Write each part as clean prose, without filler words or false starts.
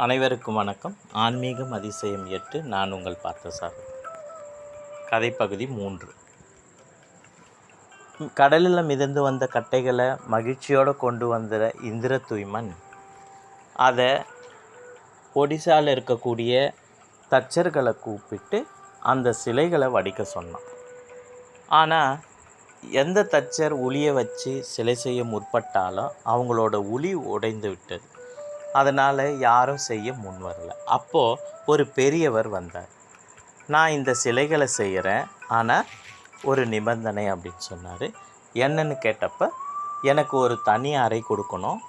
அனைவருக்கும் வணக்கம். ஆன்மீகம் அதிசயம் 8. நான் உங்கள் பார்த்தசாரதி. கதைப்பகுதி 3. கடலில் மிதந்து வந்த கட்டைகளை மகிழ்ச்சியோடு கொண்டு வந்த இந்திர தூய்மன் அதை ஒடிசாவில் இருக்கக்கூடிய தச்சர்களை கூப்பிட்டு அந்த சிலைகளை வடிக்க சொன்னான். ஆனால் எந்த தச்சர் உளியை வச்சு சிலை செய்ய முற்பட்டாலும் அவங்களோட உளி உடைந்து விட்டது. அதனால் யாரும் செய்ய முன் வரலை. அப்போது ஒரு பெரியவர் வந்தார். நான் இந்த சிலைகளை செய்கிறேன், ஆனால் ஒரு நிபந்தனை அப்படின்னு சொன்னார். என்னன்னு கேட்டப்போ, எனக்கு ஒரு தனி அறை கொடுக்கணும்.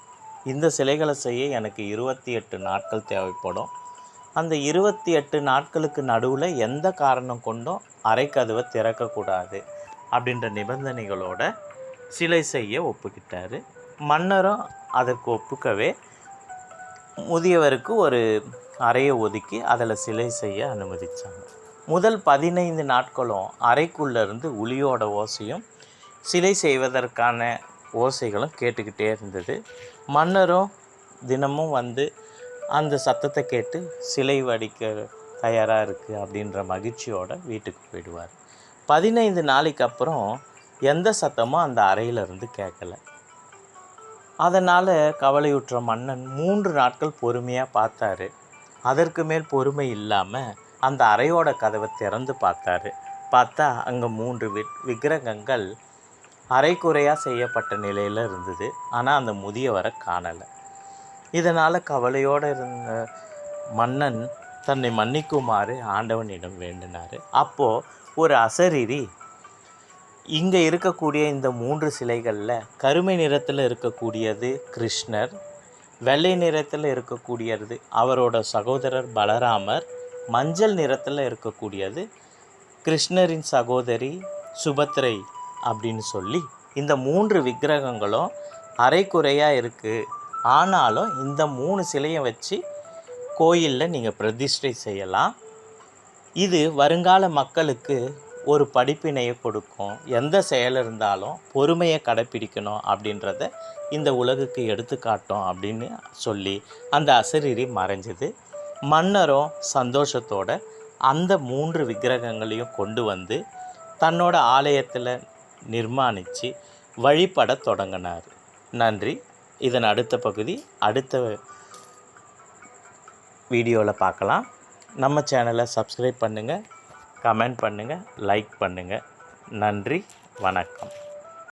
இந்த சிலைகளை செய்ய எனக்கு 28 நாட்கள் தேவைப்படும். அந்த 28 நாட்களுக்கு நடுவில் எந்த காரணம் கொண்டும் அறைக்கதவை திறக்கக்கூடாது அப்படின்ற நிபந்தனைகளோட சிலை செய்ய ஒப்புக்கிட்டார். மன்னரும் அதற்கு ஒப்புக்கவே முதியவருக்கு ஒரு அறையை ஒதுக்கி அதில் சிலை செய்ய அனுமதித்தாங்க. முதல் 15 நாட்களும் அறைக்குள்ளேருந்து உளியோட ஓசையும் சிலை செய்வதற்கான ஓசைகளும் கேட்டுக்கிட்டே இருந்தது. மன்னரும் தினமும் வந்து அந்த சத்தத்தை கேட்டு சிலை வடிக்க தயாராக இருக்குது அப்படின்ற மகிழ்ச்சியோடு வீட்டுக்கு போயிடுவார். 15 நாளைக்கு அப்புறம் எந்த சத்தமும் அந்த அறையிலிருந்து கேட்கலை. அதனால் கவலையுற்ற மன்னன் 3 நாட்கள் பொறுமையாக பார்த்தாரு. அதற்கு மேல் பொறுமை இல்லாமல் அந்த அறையோட கதவை திறந்து பார்த்தாரு. பார்த்தா அங்கே 3 விக்கிரகங்கள் அரைக்குறையாக செய்யப்பட்ட நிலையில் இருந்தது. ஆனால் அந்த முதியவரை காணலை. இதனால் கவலையோடு இருந்த மன்னன் தன்னை மன்னிக்குமாறு ஆண்டவனிடம் வேண்டினார். அப்போது ஒரு அசரீரி, இங்கே இருக்கக்கூடிய இந்த 3 சிலைகளில் கருமை நிறத்தில் இருக்கக்கூடியது கிருஷ்ணர், வெள்ளை நிறத்தில் இருக்கக்கூடியது அவரோட சகோதரர் பலராமர், மஞ்சள் நிறத்தில் இருக்கக்கூடியது கிருஷ்ணரின் சகோதரி சுபத்ரை அப்படின்னு சொல்லி இந்த 3 விக்கிரகங்களும் அரைக்குறையாக இருக்குது. ஆனாலும் இந்த 3 சிலையை வச்சு கோயிலில் நீங்கள் பிரதிஷ்டை செய்யலாம். இது வருங்கால மக்களுக்கு ஒரு படிப்பினையை கொடுக்கும். எந்த செயல் இருந்தாலும் பொறுமையை கடைப்பிடிக்கணும் அப்படின்றத இந்த உலகுக்கு எடுத்துக்காட்டும் அப்படின்னு சொல்லி அந்த அசரீரி மறைஞ்சது. மன்னரும் சந்தோஷத்தோடு அந்த 3 விக்கிரகங்களையும் கொண்டு வந்து தன்னோட ஆலயத்தில் நிர்மாணித்து வழிபட தொடங்கினார். நன்றி. இதன் அடுத்த பகுதி அடுத்த வீடியோவில் பார்க்கலாம். நம்ம சேனலை சப்ஸ்கிரைப் பண்ணுங்கள், கமெண்ட் பண்ணுங்கள், லைக் பண்ணுங்கள். நன்றி, வணக்கம்.